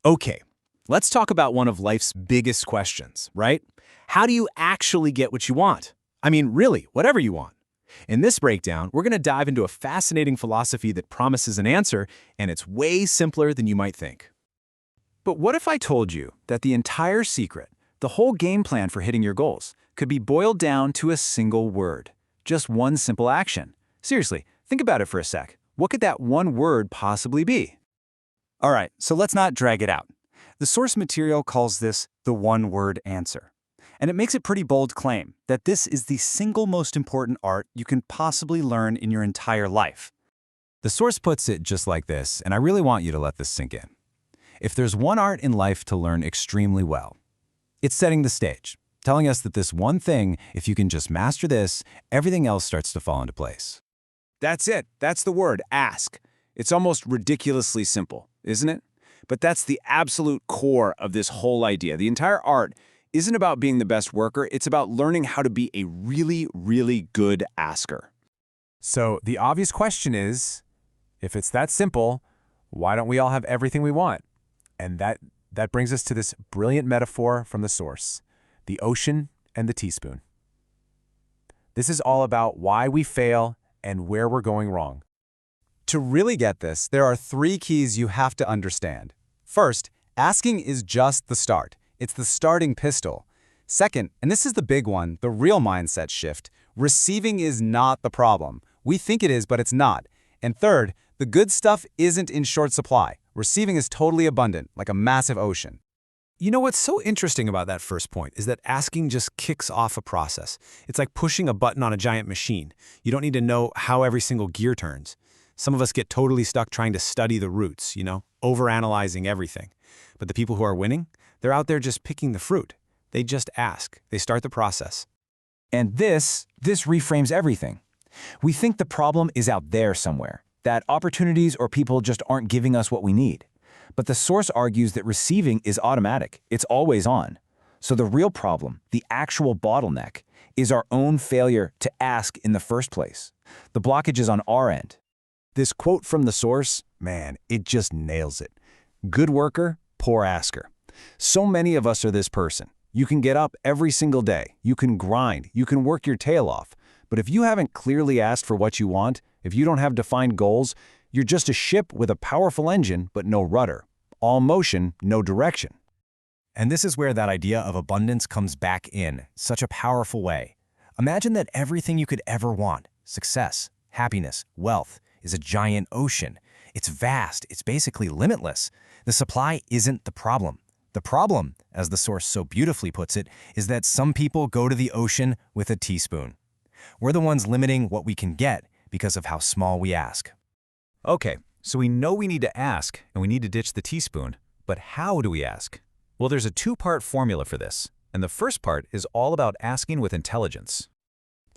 Okay, let's talk about one of life's biggest questions, right? How do you actually get what you want? I mean, really, whatever you want. In this breakdown, we're going to dive into a fascinating philosophy that promises an answer, and it's way simpler than you might think. But what if I told you that the entire secret, the whole game plan for hitting your goals, could be boiled down to a single word? Just one simple action. Seriously, think about it for a sec. What could that one word possibly be? All right, so let's not drag it out. The source material calls this the one-word answer. And it makes a pretty bold claim that this is the single most important art you can possibly learn in your entire life. The source puts it just like this, and I really want you to let this sink in. If there's one art in life to learn extremely well, it's setting the stage, telling us that this one thing, if you can just master this, everything else starts to fall into place. That's it. That's the word, ask. It's almost ridiculously simple, isn't it? But that's the absolute core of this whole idea. The entire art isn't about being the best worker, it's about learning how to be a really, really good asker. So the obvious question is, if it's that simple, why don't we all have everything we want? And that brings us to this brilliant metaphor from the source, the ocean and the teaspoon. This is all about why we fail and where we're going wrong. To really get this, there are 3 keys you have to understand. First, asking is just the start. It's the starting pistol. Second, and this is the big one, the real mindset shift, receiving is not the problem. We think it is, but it's not. And third, the good stuff isn't in short supply. Receiving is totally abundant, like a massive ocean. You know what's so interesting about that first point is that asking just kicks off a process. It's like pushing a button on a giant machine. You don't need to know how every single gear turns. Some of us get totally stuck trying to study the roots, overanalyzing everything. But the people who are winning, they're out there just picking the fruit. They just ask. They start the process. And this reframes everything. We think the problem is out there somewhere, that opportunities or people just aren't giving us what we need. But the source argues that receiving is automatic. It's always on. So the real problem, the actual bottleneck, is our own failure to ask in the first place. The blockage is on our end. This quote from the source, man, it just nails it. Good worker, poor asker. So many of us are this person. You can get up every single day. You can grind. You can work your tail off. But if you haven't clearly asked for what you want, if you don't have defined goals, you're just a ship with a powerful engine but no rudder. All motion, no direction. And this is where that idea of abundance comes back in such a powerful way. Imagine that everything you could ever want, success, happiness, wealth, is a giant ocean. It's vast. It's basically limitless. The supply isn't the problem. The problem, as the source so beautifully puts it, is that some people go to the ocean with a teaspoon. We're the ones limiting what we can get because of how small we ask. Okay, so we know we need to ask and we need to ditch the teaspoon, but how do we ask? Well, there's a 2-part formula for this, and the first part is all about asking with intelligence.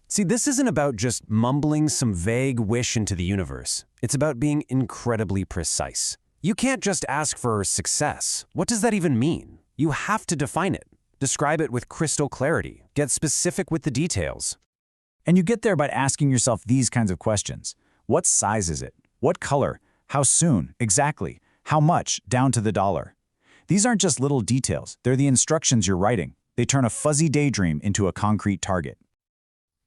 See, this isn't about just mumbling some vague wish into the universe. It's about being incredibly precise. You can't just ask for success. What does that even mean? You have to define it. Describe it with crystal clarity. Get specific with the details. And you get there by asking yourself these kinds of questions. What size is it? What color? How soon? Exactly? How much? Down to the dollar. These aren't just little details. They're the instructions you're writing. They turn a fuzzy daydream into a concrete target.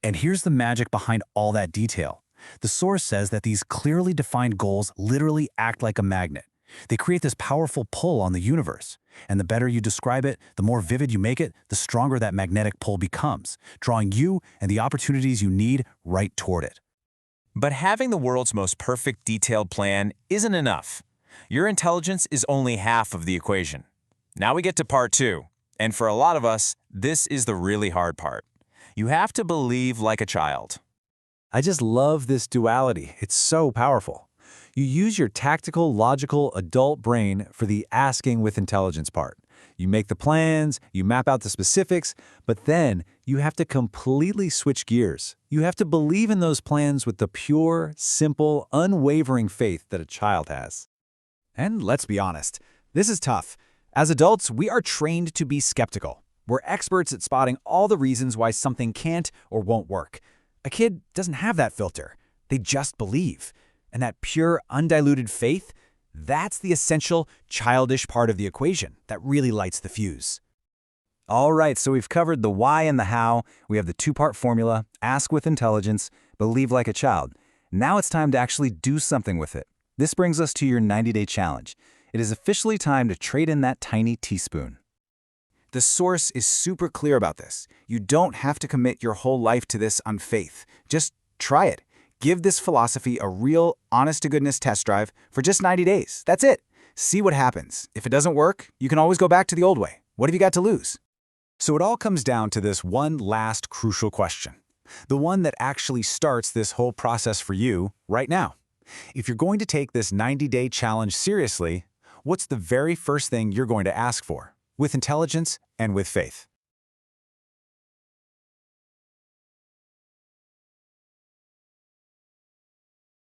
And here's the magic behind all that detail. The source says that these clearly defined goals literally act like a magnet. They create this powerful pull on the universe. And the better you describe it, the more vivid you make it, the stronger that magnetic pull becomes, drawing you and the opportunities you need right toward it. But having the world's most perfect detailed plan isn't enough. Your intelligence is only half of the equation. Now we get to part 2. And for a lot of us, this is the really hard part. You have to believe like a child. I just love this duality. It's so powerful. You use your tactical, logical, adult brain for the asking with intelligence part. You make the plans, you map out the specifics, but then you have to completely switch gears. You have to believe in those plans with the pure, simple, unwavering faith that a child has. And let's be honest, this is tough. As adults, we are trained to be skeptical. We're experts at spotting all the reasons why something can't or won't work. A kid doesn't have that filter. They just believe. And that pure, undiluted faith, That's the essential, childish part of the equation that really lights the fuse. All right, so we've covered the why and the how. We have the two-part formula, ask with intelligence, believe like a child. Now it's time to actually do something with it. This brings us to your 90-day challenge. It is officially time to trade in that tiny teaspoon. The source is super clear about this. You don't have to commit your whole life to this on faith. Just try it. Give this philosophy a real, honest-to-goodness test drive for just 90 days. That's it. See what happens. If it doesn't work, you can always go back to the old way. What have you got to lose? So it all comes down to this one last crucial question. The one that actually starts this whole process for you right now. If you're going to take this 90-day challenge seriously, what's the very first thing you're going to ask for? With intelligence and with faith.